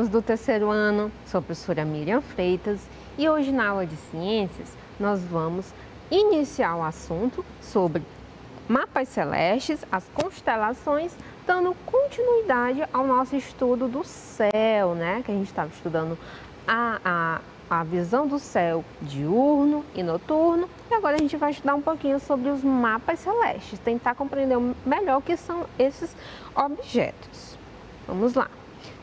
alunos do terceiro ano, sou a professora Miriam Freitas e hoje na aula de ciências nós vamos iniciar o assunto sobre mapas celestes, as constelações, dando continuidade ao nosso estudo do céu, né? Que a gente estava estudando a visão do céu diurno e noturno, e agora a gente vai estudar um pouquinho sobre os mapas celestes, tentar compreender melhor o que são esses objetos. Vamos lá.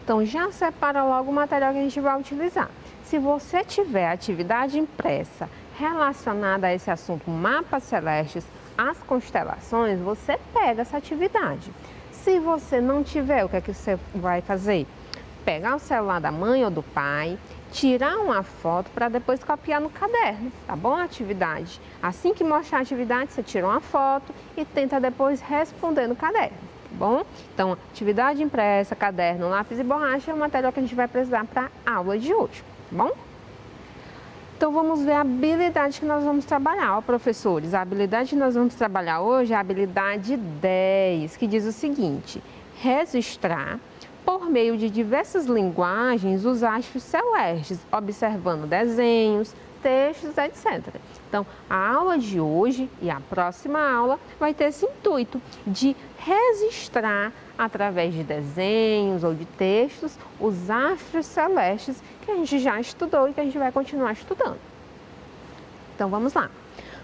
Então já separa logo o material que a gente vai utilizar. Se você tiver atividade impressa relacionada a esse assunto, mapas celestes, as constelações, você pega essa atividade. Se você não tiver, o que é que você vai fazer? Pegar o celular da mãe ou do pai, tirar uma foto para depois copiar no caderno, tá bom? A atividade. Assim que mostrar a atividade, você tira uma foto e tenta depois responder no caderno, tá bom? Então, atividade impressa, caderno, lápis e borracha é o material que a gente vai precisar para a aula de hoje, tá bom? Então, vamos ver a habilidade que nós vamos trabalhar. Ó, professores, a habilidade que nós vamos trabalhar hoje é a habilidade 10, que diz o seguinte: registrar por meio de diversas linguagens os astros celestes, observando desenhos, textos, etc. Então, a aula de hoje e a próxima aula vai ter esse intuito de registrar através de desenhos ou de textos os astros celestes que a gente já estudou e que a gente vai continuar estudando. Então, vamos lá.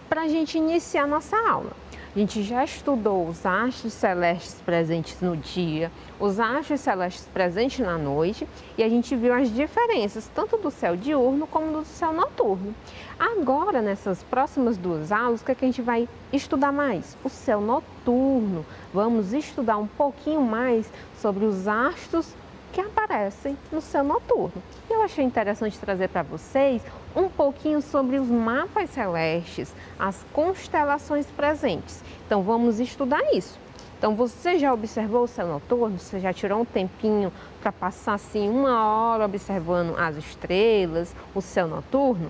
Para a gente iniciar a nossa aula, a gente já estudou os astros celestes presentes no dia, os astros celestes presentes na noite, e a gente viu as diferenças tanto do céu diurno como do céu noturno. Agora, nessas próximas duas aulas, o que é que a gente vai estudar mais? O céu noturno. Vamos estudar um pouquinho mais sobre os astros que aparecem no céu noturno. Eu achei interessante trazer para vocês um pouquinho sobre os mapas celestes, as constelações presentes. Então, vamos estudar isso. Então, você já observou o céu noturno? Você já tirou um tempinho para passar assim uma hora observando as estrelas, o céu noturno?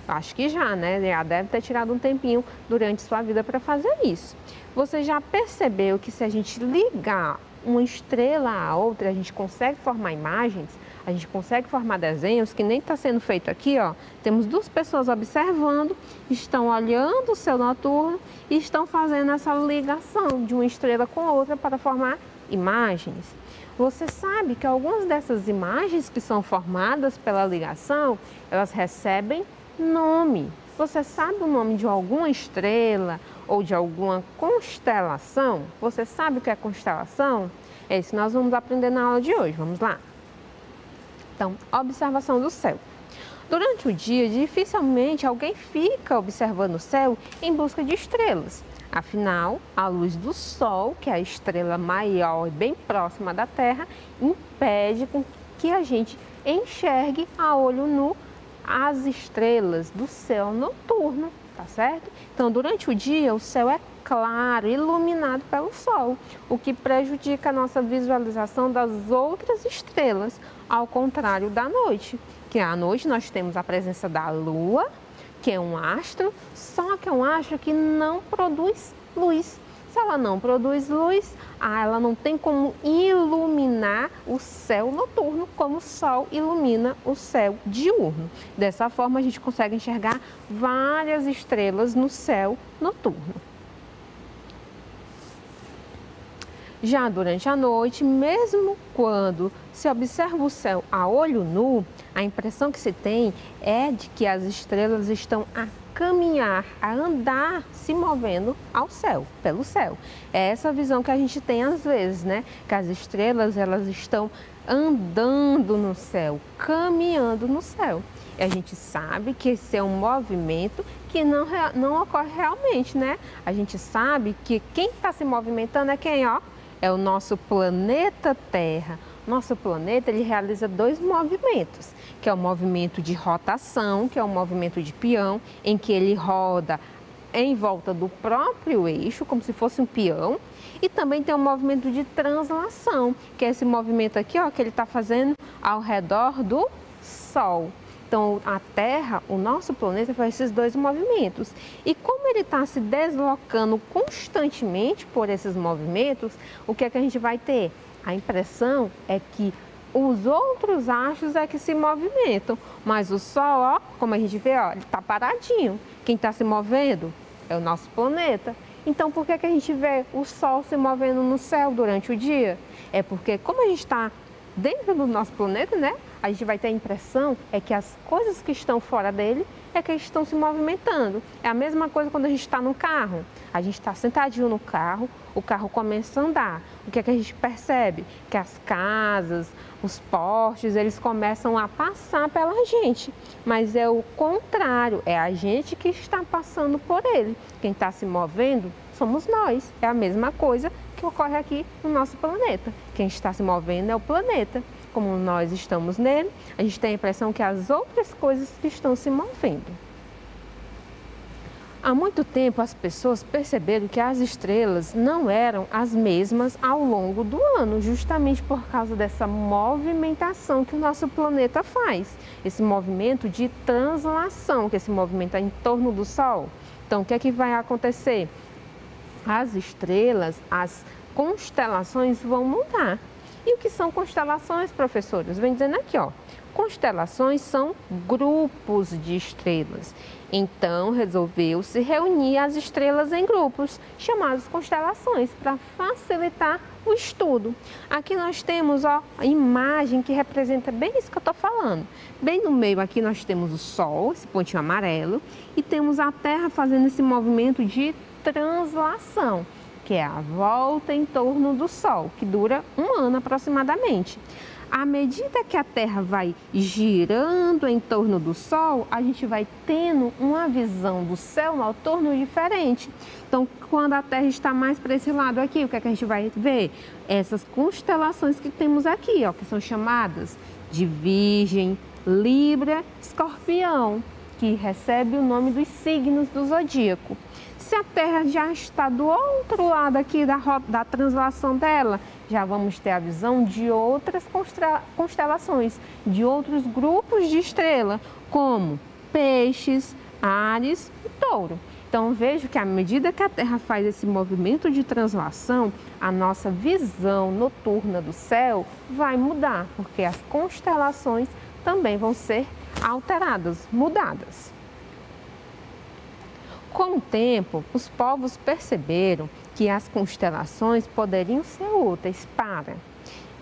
Acho que já, né? Já deve ter tirado um tempinho durante sua vida para fazer isso. Você já percebeu que se a gente ligar uma estrela a outra, a gente consegue formar imagens, a gente consegue formar desenhos, que nem está sendo feito aqui, ó. Temos duas pessoas observando, estão olhando o céu noturno e estão fazendo essa ligação de uma estrela com a outra para formar imagens. Você sabe que algumas dessas imagens que são formadas pela ligação, elas recebem nome. Você sabe o nome de alguma estrela ou de alguma constelação? Você sabe o que é constelação? É isso que nós vamos aprender na aula de hoje. Vamos lá? Então, observação do céu. Durante o dia, dificilmente alguém fica observando o céu em busca de estrelas. Afinal, a luz do Sol, que é a estrela maior e bem próxima da Terra, impede que a gente enxergue a olho nu as estrelas do céu noturno, tá certo? Então, durante o dia, o céu é claro, iluminado pelo Sol, o que prejudica a nossa visualização das outras estrelas, ao contrário da noite, que à noite nós temos a presença da Lua, que é um astro, só que é um astro que não produz luz. Se ela não produz luz, ela não tem como iluminar o céu noturno como o Sol ilumina o céu diurno. Dessa forma, a gente consegue enxergar várias estrelas no céu noturno. Já durante a noite, mesmo quando se observa o céu a olho nu, a impressão que se tem é de que as estrelas estão a caminhar, a andar, se movendo ao céu, pelo céu. É essa visão que a gente tem às vezes, né? Que as estrelas, elas estão andando no céu, caminhando no céu. E a gente sabe que esse é um movimento que não ocorre realmente, né? A gente sabe que quem está se movimentando é quem, ó? É o nosso planeta Terra. Nosso planeta, ele realiza dois movimentos, que é o movimento de rotação, que é o movimento de peão, em que ele roda em volta do próprio eixo, como se fosse um peão, e também tem o movimento de translação, que é esse movimento aqui, ó, que ele está fazendo ao redor do Sol. Então, a Terra, o nosso planeta, faz esses dois movimentos. E como ele está se deslocando constantemente por esses movimentos, o que é que a gente vai ter? A impressão é que os outros astros é que se movimentam, mas o Sol, ó, como a gente vê, ó, ele está paradinho. Quem está se movendo é o nosso planeta. Então, por que a gente vê o Sol se movendo no céu durante o dia? É porque, como a gente está dentro do nosso planeta, né? A gente vai ter a impressão que as coisas que estão fora dele é que estão se movimentando. É a mesma coisa quando a gente está no carro. A gente está sentadinho no carro, o carro começa a andar. O que é que a gente percebe? Que as casas, os postes, eles começam a passar pela gente. Mas é o contrário, é a gente que está passando por ele. Quem está se movendo somos nós. É a mesma coisa que ocorre aqui no nosso planeta. Quem está se movendo é o planeta. Como nós estamos nele, a gente tem a impressão que as outras coisas que estão se movendo. Há muito tempo as pessoas perceberam que as estrelas não eram as mesmas ao longo do ano, justamente por causa dessa movimentação que o nosso planeta faz. Esse movimento de translação, que esse movimento é em torno do Sol. Então, o que é que vai acontecer? As estrelas, as constelações vão mudar. E o que são constelações, professores? Vem dizendo aqui, ó. Constelações são grupos de estrelas. Então, resolveu-se reunir as estrelas em grupos, chamados constelações, para facilitar o estudo. Aqui nós temos, ó, a imagem que representa bem isso que eu estou falando. Bem no meio aqui nós temos o Sol, esse pontinho amarelo, e temos a Terra fazendo esse movimento de translação, que é a volta em torno do Sol, que dura um ano aproximadamente. À medida que a Terra vai girando em torno do Sol, a gente vai tendo uma visão do céu noturno diferente. Então, quando a Terra está mais para esse lado aqui, o que é que a gente vai ver? Essas constelações que temos aqui, ó, que são chamadas de Virgem, Libra, Escorpião, que recebe o nome dos signos do zodíaco. Se a Terra já está do outro lado aqui da translação dela, já vamos ter a visão de outras constelações, de outros grupos de estrela, como Peixes, Áries e Touro. Então, vejo que à medida que a Terra faz esse movimento de translação, a nossa visão noturna do céu vai mudar, porque as constelações também vão ser alteradas, mudadas. Com o tempo, os povos perceberam que as constelações poderiam ser úteis para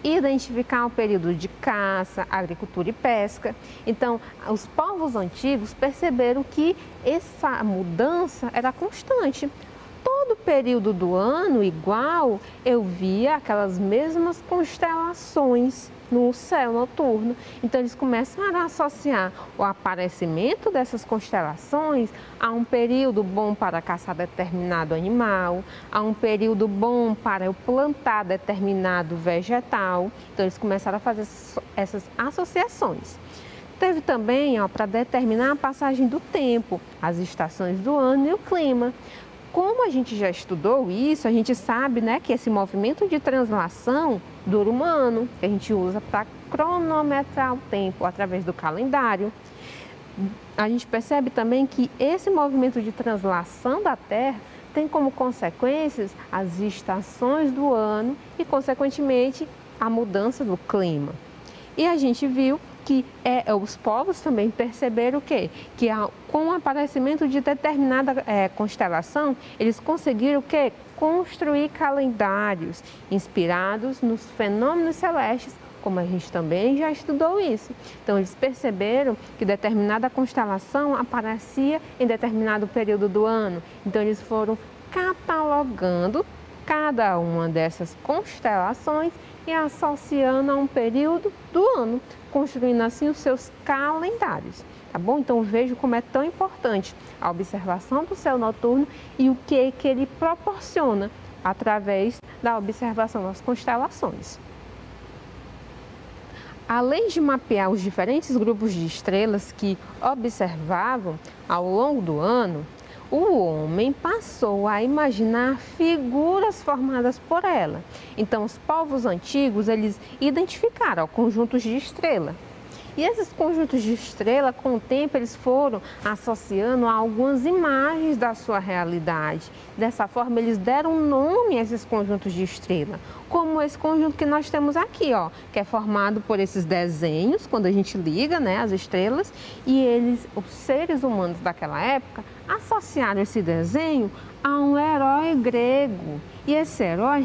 identificar o período de caça, agricultura e pesca. Então, os povos antigos perceberam que essa mudança era constante. Todo período do ano igual, eu via aquelas mesmas constelações no céu noturno. Então, eles começaram a associar o aparecimento dessas constelações a um período bom para caçar determinado animal, a um período bom para eu plantar determinado vegetal. Então, eles começaram a fazer essas associações. Teve também, para determinar a passagem do tempo, as estações do ano e o clima. Como a gente já estudou isso, a gente sabe, né, que esse movimento de translação dura um ano, que a gente usa para cronometrar o tempo através do calendário. A gente percebe também que esse movimento de translação da Terra tem como consequências as estações do ano e, consequentemente, a mudança do clima. E a gente viu que os povos também perceberam que com o aparecimento de determinada constelação, eles conseguiram construir calendários inspirados nos fenômenos celestes, como a gente também já estudou isso. Então, eles perceberam que determinada constelação aparecia em determinado período do ano. Então, eles foram catalogando cada uma dessas constelações e associando a um período do ano, construindo assim os seus calendários, tá bom? Então vejo como é tão importante a observação do céu noturno e o que ele proporciona através da observação das constelações. Além de mapear os diferentes grupos de estrelas que observavam ao longo do ano, o homem passou a imaginar figuras formadas por ela. Então, os povos antigos, eles identificaram conjuntos de estrelas. E esses conjuntos de estrela, com o tempo, eles foram associando a algumas imagens da sua realidade. Dessa forma, eles deram nome a esses conjuntos de estrela, como esse conjunto que nós temos aqui, ó, que é formado por esses desenhos, quando a gente liga, né, as estrelas, e eles, os seres humanos daquela época, associaram esse desenho a um herói grego. E esse herói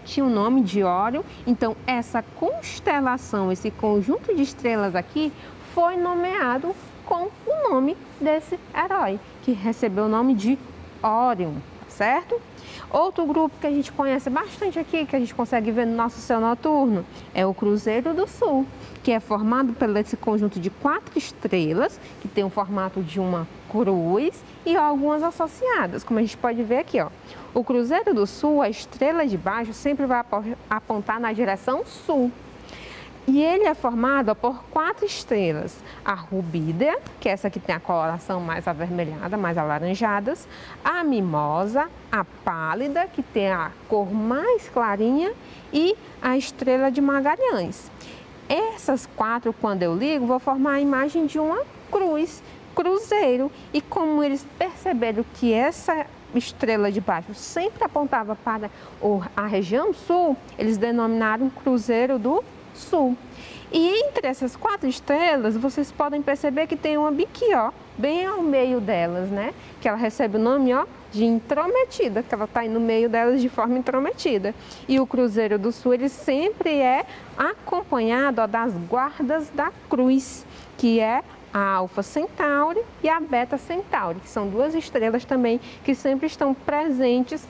tinha o nome de Órion. Então, essa constelação, esse conjunto de estrelas aqui, foi nomeado com o nome desse herói, que recebeu o nome de Órion, certo? Outro grupo que a gente conhece bastante aqui, que a gente consegue ver no nosso céu noturno, é o Cruzeiro do Sul, que é formado por esse conjunto de 4 estrelas, que tem o formato de uma cruz e algumas associadas, como a gente pode ver aqui, ó. O Cruzeiro do Sul, a estrela de baixo, sempre vai apontar na direção sul. E ele é formado por 4 estrelas. A Rubídea, que é essa que tem a coloração mais avermelhada, mais alaranjadas. A Mimosa, a Pálida, que tem a cor mais clarinha. E a Estrela de Magalhães. Essas 4, quando eu ligo, vou formar a imagem de uma cruz, cruzeiro. E como eles perceberam que essa estrela de baixo sempre apontava para a região sul, eles denominaram Cruzeiro do Sul. E entre essas 4 estrelas, vocês podem perceber que tem uma aqui, ó, bem ao meio delas, né? Que ela recebe o nome, ó, de intrometida, que ela está aí no meio delas de forma intrometida. E o Cruzeiro do Sul, ele sempre é acompanhado, ó, das guardas da cruz, que é a Alfa Centauri e a Beta Centauri, que são 2 estrelas também que sempre estão presentes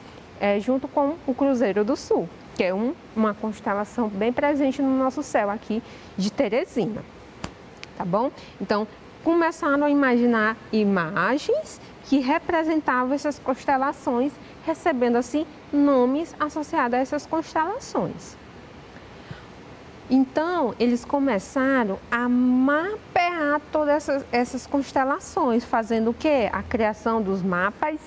junto com o Cruzeiro do Sul, que é uma constelação bem presente no nosso céu aqui de Teresina, tá bom? Então, começaram a imaginar imagens que representavam essas constelações, recebendo assim nomes associados a essas constelações. Então, eles começaram a mapear todas essas constelações, fazendo o quê? A criação dos mapas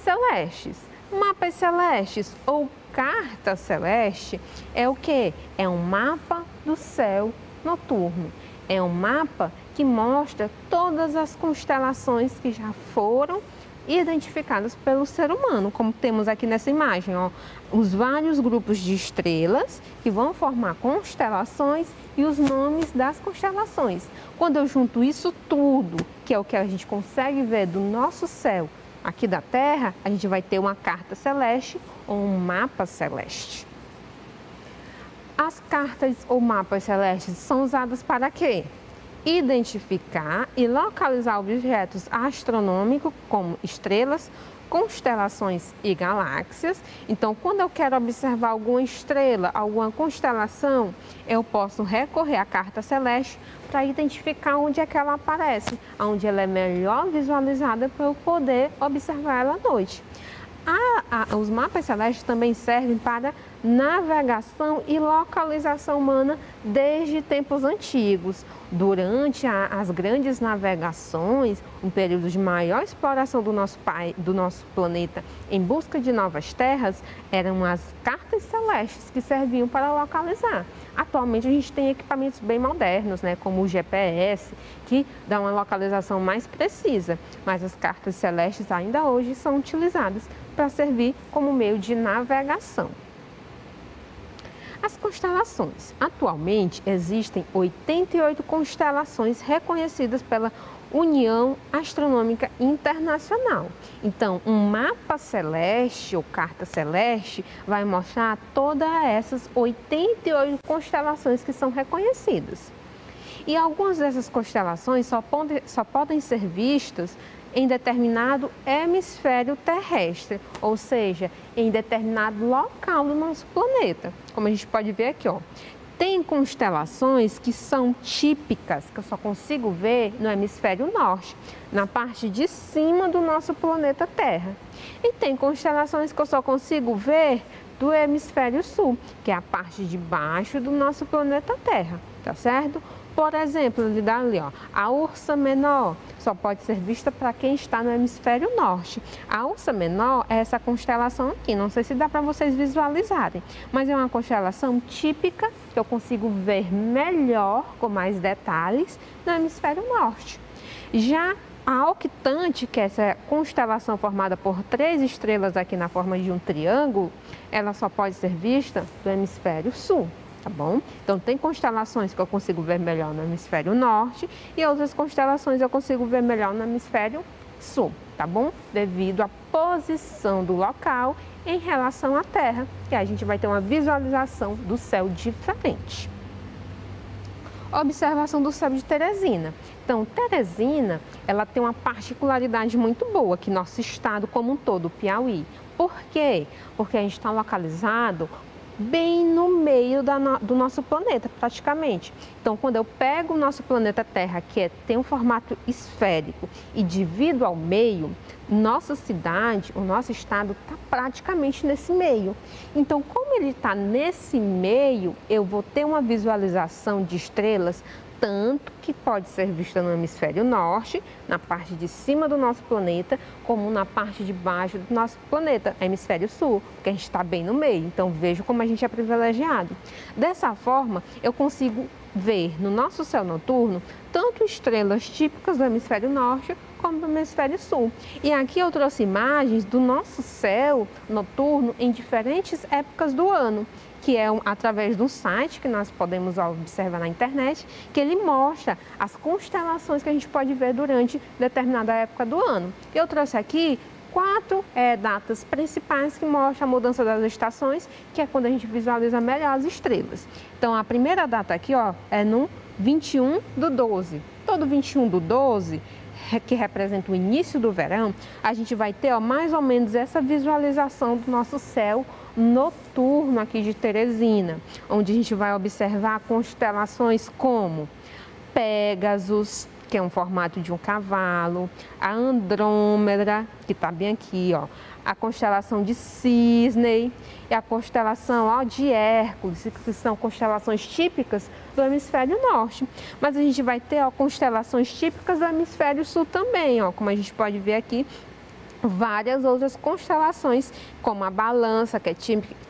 celestes. Mapas celestes ou carta celeste é o quê? É um mapa do céu noturno. É um mapa que mostra todas as constelações que já foram identificadas pelo ser humano, como temos aqui nessa imagem, ó, os vários grupos de estrelas que vão formar constelações e os nomes das constelações. Quando eu junto isso tudo, que é o que a gente consegue ver do nosso céu aqui da Terra, a gente vai ter uma carta celeste ou um mapa celeste. As cartas ou mapas celestes são usadas para quê? Identificar e localizar objetos astronômicos como estrelas, constelações e galáxias. Então, quando eu quero observar alguma estrela, alguma constelação, eu posso recorrer à carta celeste para identificar onde é que ela aparece, onde ela é melhor visualizada para eu poder observar ela à noite. Os mapas celestes também servem para navegação e localização humana desde tempos antigos. Durante as grandes navegações, um período de maior exploração do nosso planeta em busca de novas terras, eram as cartas celestes que serviam para localizar. Atualmente a gente tem equipamentos bem modernos, né, como o GPS, que dá uma localização mais precisa, mas as cartas celestes ainda hoje são utilizadas para servir como meio de navegação. As constelações. Atualmente existem 88 constelações reconhecidas pela União Astronômica Internacional. Então, um mapa celeste ou carta celeste vai mostrar todas essas 88 constelações que são reconhecidas. E algumas dessas constelações só podem ser vistas em determinado hemisfério terrestre, ou seja, em determinado local do nosso planeta. Como a gente pode ver aqui, ó. Tem constelações que são típicas, que eu só consigo ver no hemisfério norte, na parte de cima do nosso planeta Terra. E tem constelações que eu só consigo ver do hemisfério sul, que é a parte de baixo do nosso planeta Terra, tá certo? Por exemplo, ele dá ali, ó, a Ursa Menor só pode ser vista para quem está no hemisfério norte. A Ursa Menor é essa constelação aqui, não sei se dá para vocês visualizarem, mas é uma constelação típica que eu consigo ver melhor, com mais detalhes, no hemisfério norte. Já a Octante, que é essa constelação formada por 3 estrelas aqui na forma de um triângulo, ela só pode ser vista do hemisfério sul. Tá bom? Então, tem constelações que eu consigo ver melhor no hemisfério norte e outras constelações eu consigo ver melhor no hemisfério sul, tá bom? Devido à posição do local em relação à Terra. E aí a gente vai ter uma visualização do céu diferente. Observação do céu de Teresina. Então, Teresina, ela tem uma particularidade muito boa aqui no nosso estado como um todo, o Piauí. Por quê? Porque a gente está localizado bem no meio do nosso planeta, praticamente. Então, quando eu pego o nosso planeta Terra, que tem um formato esférico, e divido ao meio, nossa cidade, o nosso estado está praticamente nesse meio. Então, como ele está nesse meio, eu vou ter uma visualização de estrelas tanto que pode ser vista no hemisfério norte, na parte de cima do nosso planeta, como na parte de baixo do nosso planeta, hemisfério sul, porque a gente está bem no meio. Então, vejo como a gente é privilegiado. Dessa forma, eu consigo ver no nosso céu noturno tanto estrelas típicas do hemisfério norte como do hemisfério sul. E aqui eu trouxe imagens do nosso céu noturno em diferentes épocas do ano, que é através de um site que nós podemos observar na internet, que ele mostra as constelações que a gente pode ver durante determinada época do ano. Eu trouxe aqui 4 datas principais que mostram a mudança das estações, que é quando a gente visualiza melhor as estrelas. Então, a primeira data aqui, ó, é no 21/12. Todo 21/12, que representa o início do verão, a gente vai ter, ó, mais ou menos essa visualização do nosso céu noturno aqui de Teresina, onde a gente vai observar constelações como Pégasus, que é um formato de um cavalo, a Andrômeda, que está bem aqui, ó, a constelação de Cisne e a constelação, ó, de Hércules, que são constelações típicas do hemisfério norte. Mas a gente vai ter, ó, constelações típicas do hemisfério sul também, ó, como a gente pode ver aqui, várias outras constelações, como a Balança, que é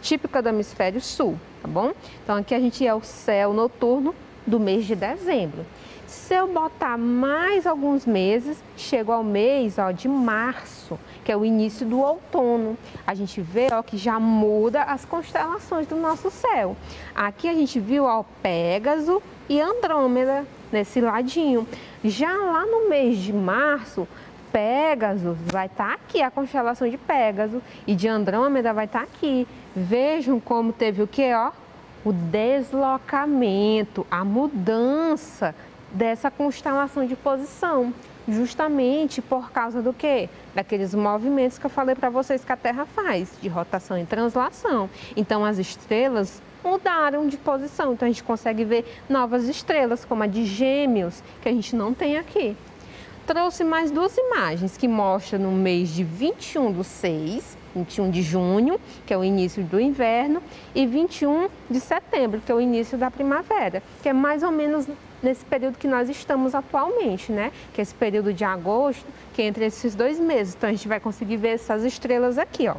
típica do hemisfério sul, tá bom? Então, aqui a gente é o céu noturno do mês de dezembro. Se eu botar mais alguns meses, chego ao mês, ó, de março, que é o início do outono. A gente vê, ó, que já muda as constelações do nosso céu. Aqui a gente viu, ó, Pégaso e Andrômeda nesse ladinho. Já lá no mês de março, Pégaso vai estar aqui, a constelação de Pégaso, e de Andrômeda vai estar aqui. Vejam como teve o que, ó? O deslocamento, a mudança dessa constelação de posição, justamente por causa do quê? Daqueles movimentos que eu falei para vocês que a Terra faz, de rotação e translação. Então, as estrelas mudaram de posição, então a gente consegue ver novas estrelas, como a de Gêmeos, que a gente não tem aqui. Trouxe mais 2 imagens que mostram no mês de 21/6, 21 de junho, que é o início do inverno, e 21 de setembro, que é o início da primavera, que é mais ou menos nesse período que nós estamos atualmente, né? Que é esse período de agosto, que é entre esses 2 meses. Então, a gente vai conseguir ver essas estrelas aqui, ó.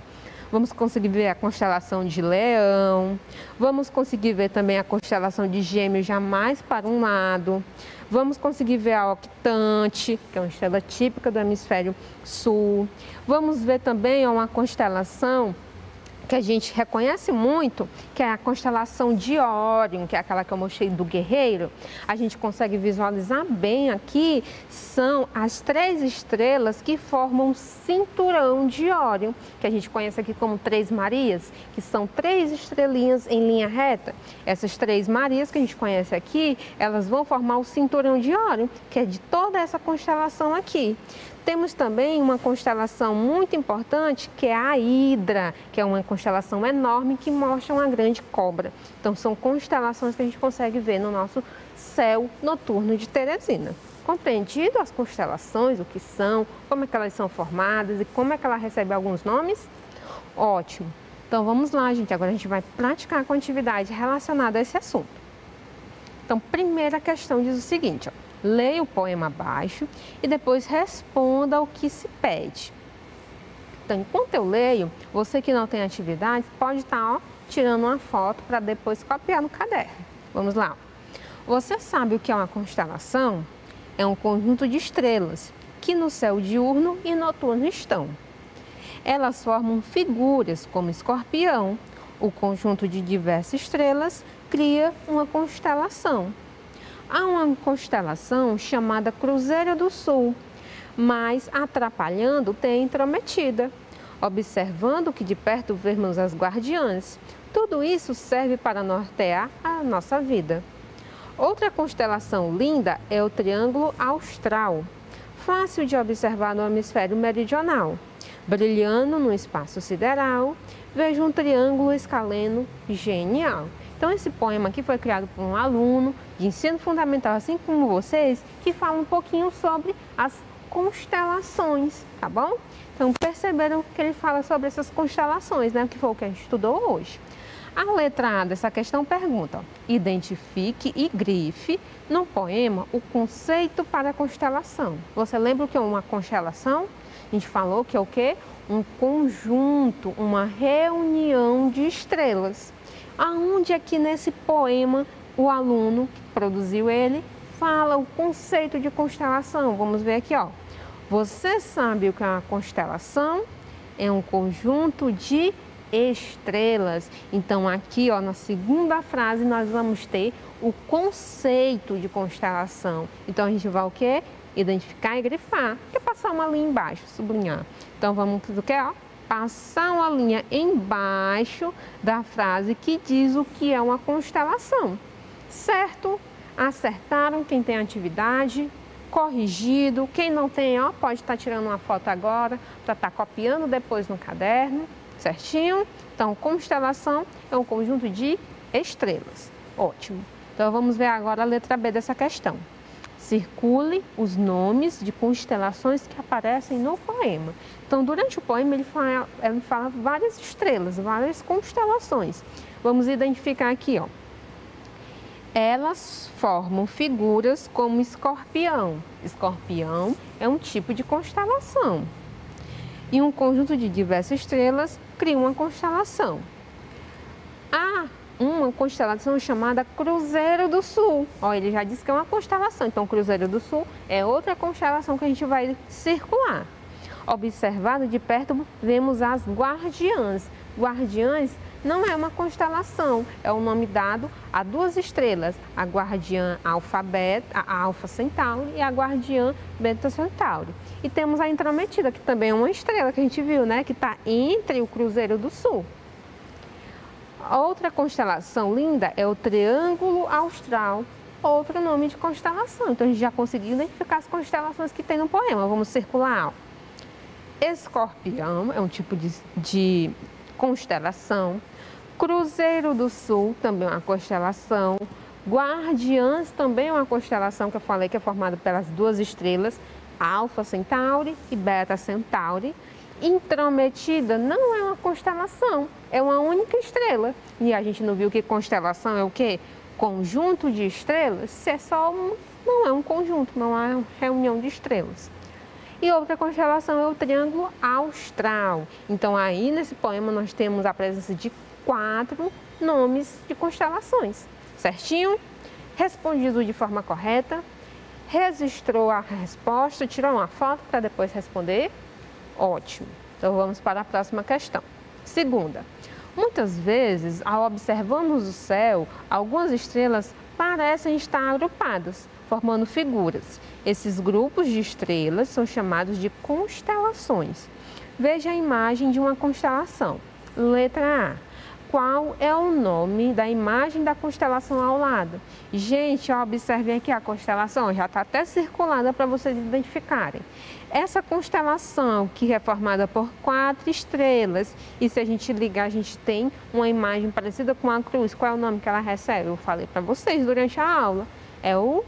Vamos conseguir ver a constelação de Leão, vamos conseguir ver também a constelação de Gêmeos já mais para um lado, vamos conseguir ver a Octante, que é uma estrela típica do hemisfério sul, vamos ver também uma constelação que a gente reconhece muito, que é a constelação de Órion, que é aquela que eu mostrei do guerreiro. A gente consegue visualizar bem aqui, são as 3 estrelas que formam um cinturão de Órion, que a gente conhece aqui como 3 Marias, que são 3 estrelinhas em linha reta. Essas 3 Marias que a gente conhece aqui, elas vão formar o cinturão de Órion, que é de toda essa constelação aqui. Temos também uma constelação muito importante, que é a Hidra, que é uma constelação enorme que mostra uma grande cobra. Então, são constelações que a gente consegue ver no nosso céu noturno de Teresina. Compreendido as constelações, o que são, como é que elas são formadas e como é que ela recebe alguns nomes? Ótimo! Então, vamos lá, gente. Agora a gente vai praticar com atividade relacionada a esse assunto. Então, primeira questão diz o seguinte, ó, leia o poema abaixo e depois responda o que se pede. Então, enquanto eu leio, você que não tem atividade pode estar tirando uma foto para depois copiar no caderno. Vamos lá. Você sabe o que é uma constelação? É um conjunto de estrelas que no céu diurno e noturno estão. Elas formam figuras como escorpião. O conjunto de diversas estrelas cria uma constelação. Há uma constelação chamada Cruzeiro do Sul, mas atrapalhando tem Intrometida. Observando que de perto vemos as guardiãs. Tudo isso serve para nortear a nossa vida. Outra constelação linda é o Triângulo Austral, fácil de observar no hemisfério meridional. Brilhando no espaço sideral, vejo um triângulo escaleno genial. Então, esse poema aqui foi criado por um aluno de ensino fundamental, assim como vocês, que fala um pouquinho sobre as constelações, tá bom? Então, perceberam que ele fala sobre essas constelações, né? Que foi o que a gente estudou hoje. A letra A dessa questão pergunta, ó, identifique e grife no poema o conceito para a constelação. Você lembra o que é uma constelação? A gente falou que é o quê? Um conjunto, uma reunião de estrelas. Aonde aqui nesse poema o aluno que produziu ele fala o conceito de constelação? Vamos ver aqui, ó. Você sabe o que é uma constelação? É um conjunto de estrelas. Então, aqui, ó, na segunda frase, nós vamos ter o conceito de constelação. Então, a gente vai o quê? Identificar e grifar. E passar uma linha embaixo, sublinhar. Então, vamos o quê, ó? Passar uma linha embaixo da frase que diz o que é uma constelação. Certo? Acertaram quem tem atividade? Corrigido. Quem não tem, ó, pode estar tirando uma foto agora para estar copiando depois no caderno. Certinho? Então, constelação é um conjunto de estrelas. Ótimo. Então, vamos ver agora a letra B dessa questão. Circule os nomes de constelações que aparecem no poema. Então, durante o poema, ele fala várias estrelas, várias constelações. Vamos identificar aqui, ó. Elas formam figuras como escorpião. Escorpião é um tipo de constelação. E um conjunto de diversas estrelas cria uma constelação. Há uma constelação chamada Cruzeiro do Sul. Ó, ele já disse que é uma constelação, então Cruzeiro do Sul é outra constelação que a gente vai circular. Observado de perto, vemos as guardiãs. Guardiãs não é uma constelação, é o nome dado a duas estrelas, a guardiã Alfa Centauri e a guardiã Beta Centauri. E temos a Intrometida, que também é uma estrela que a gente viu, né? Que está entre o Cruzeiro do Sul. Outra constelação linda é o Triângulo Austral, outro nome de constelação. Então, a gente já conseguiu identificar as constelações que tem no poema. Vamos circular. Ó. Escorpião é um tipo de constelação. Cruzeiro do Sul também é uma constelação. Guardiãs também é uma constelação que eu falei que é formada pelas duas estrelas, Alfa Centauri e Beta Centauri. Intrometida não é uma constelação, é uma única estrela. E a gente não viu que constelação é o quê? Conjunto de estrelas? Se é só não é um conjunto, não é uma reunião de estrelas. E outra constelação é o Triângulo Austral. Então, aí nesse poema nós temos a presença de 4 nomes de constelações. Certinho? Respondido de forma correta. Registrou a resposta, tirou uma foto para depois responder. Ótimo. Então, vamos para a próxima questão. Segunda. Muitas vezes, ao observarmos o céu, algumas estrelas parecem estar agrupadas, formando figuras. Esses grupos de estrelas são chamados de constelações. Veja a imagem de uma constelação. Letra A. Qual é o nome da imagem da constelação ao lado? Gente, observem aqui a constelação, já está até circulada para vocês identificarem. Essa constelação que é formada por 4 estrelas, e se a gente ligar, a gente tem uma imagem parecida com a cruz. Qual é o nome que ela recebe? Eu falei para vocês durante a aula. É o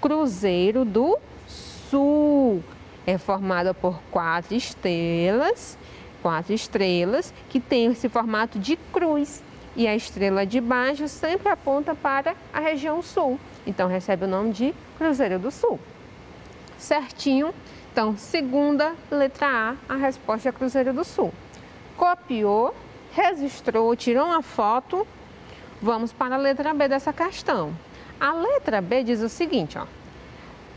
Cruzeiro do Sul. É formada por 4 estrelas. 4 estrelas que tem esse formato de cruz e a estrela de baixo sempre aponta para a região sul. então recebe o nome de Cruzeiro do Sul. Certinho? Então, segunda, letra A resposta é Cruzeiro do Sul. Copiou, registrou, tirou uma foto. Vamos para a letra B dessa questão. A letra B diz o seguinte, ó.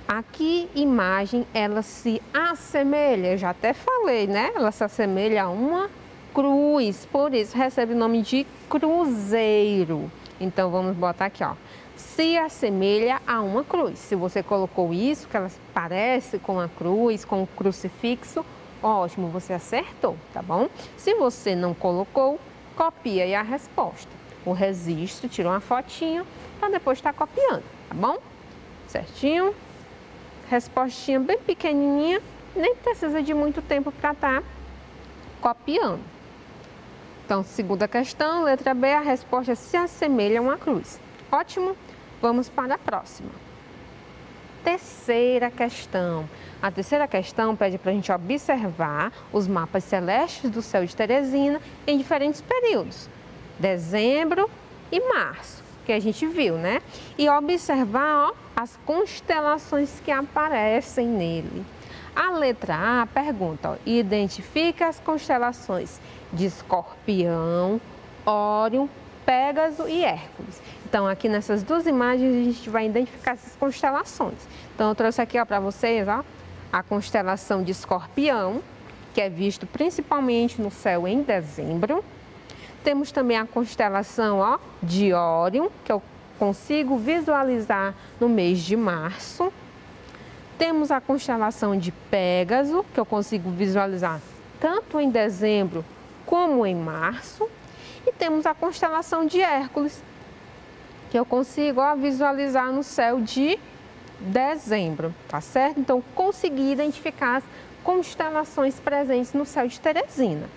Aqui, imagem, ela se assemelha, eu já até falei, né? Ela se assemelha a uma cruz, por isso recebe o nome de cruzeiro. Então, vamos botar aqui, ó. Se assemelha a uma cruz. Se você colocou isso, que ela parece com a cruz, com o crucifixo, ótimo, você acertou, tá bom? Se você não colocou, copia aí a resposta. O registro, tira uma fotinho para depois estar copiando, tá bom? Certinho? Respostinha bem pequenininha, nem precisa de muito tempo para estar copiando. Então, segunda questão, letra B, a resposta se assemelha a uma cruz. Ótimo, vamos para a próxima. Terceira questão. A terceira questão pede para a gente observar os mapas celestes do céu de Teresina em diferentes períodos, dezembro e março, que a gente viu, né? E observar, ó, as constelações que aparecem nele. A letra A pergunta, ó, identifica as constelações de Escorpião, Órion, Pégaso e Hércules. Então, aqui nessas duas imagens, a gente vai identificar essas constelações. Então, eu trouxe aqui para vocês, ó, a constelação de Escorpião, que é visto principalmente no céu em dezembro. Temos também a constelação, ó, de Órion, que eu consigo visualizar no mês de março. Temos a constelação de Pégaso, que eu consigo visualizar tanto em dezembro como em março. E temos a constelação de Hércules, que eu consigo, ó, visualizar no céu de dezembro, tá certo? Então, consegui identificar as constelações presentes no céu de Teresina.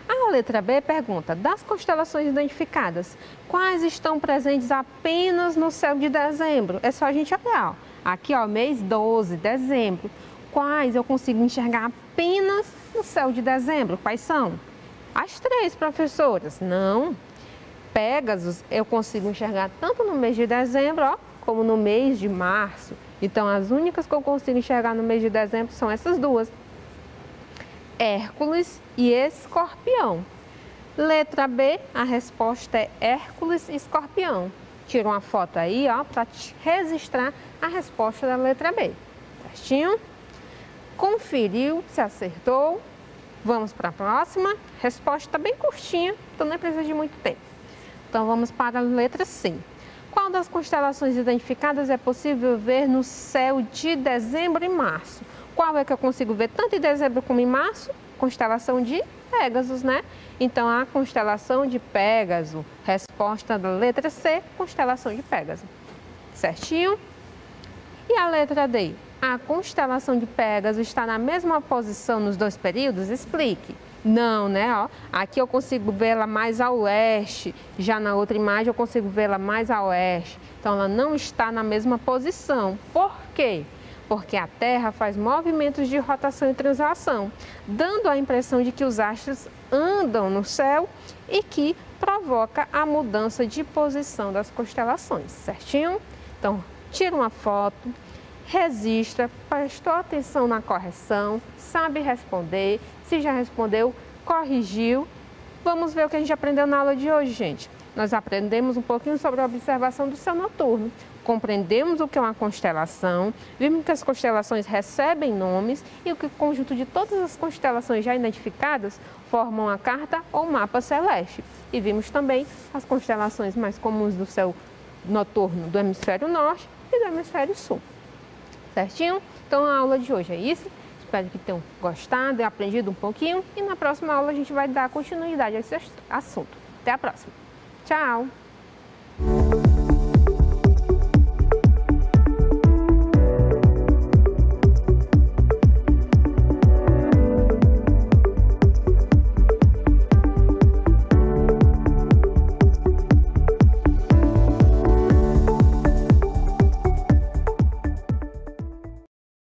A letra B pergunta, das constelações identificadas, quais estão presentes apenas no céu de dezembro? É só a gente olhar, ó. Aqui, ó, mês 12, dezembro. Quais eu consigo enxergar apenas no céu de dezembro? Quais são? As três, professoras. Não. Pégasos eu consigo enxergar tanto no mês de dezembro, ó, como no mês de março. Então, as únicas que eu consigo enxergar no mês de dezembro são essas duas. Hércules e Escorpião. Letra B, a resposta é Hércules e Escorpião. Tira uma foto aí, ó, para registrar a resposta da letra B. Certinho? Conferiu se acertou. Vamos para a próxima. Resposta bem curtinha, então não precisa de muito tempo. Então, vamos para a letra C. Qual das constelações identificadas é possível ver no céu de dezembro e março? Qual é que eu consigo ver tanto em dezembro como em março? Constelação de Pégasos, né? Então, a constelação de Pégaso, resposta da letra C, constelação de Pégaso. Certinho? E a letra D? A constelação de Pégaso está na mesma posição nos dois períodos? Explique. Não, né? Ó, aqui eu consigo vê-la mais ao leste, já na outra imagem eu consigo vê-la mais a oeste. Então, ela não está na mesma posição. Por quê? Porque a Terra faz movimentos de rotação e translação, dando a impressão de que os astros andam no céu e que provoca a mudança de posição das constelações, certinho? Então, tira uma foto, registra, prestou atenção na correção, sabe responder, se já respondeu, corrigiu. Vamos ver o que a gente aprendeu na aula de hoje, gente. Nós aprendemos um pouquinho sobre a observação do céu noturno, compreendemos o que é uma constelação, vimos que as constelações recebem nomes e o que o conjunto de todas as constelações já identificadas formam a carta ou mapa celeste. E vimos também as constelações mais comuns do céu noturno do hemisfério norte e do hemisfério sul. Certinho? Então, a aula de hoje é isso. Espero que tenham gostado e aprendido um pouquinho. E na próxima aula a gente vai dar continuidade a esse assunto. Até a próxima. Tchau!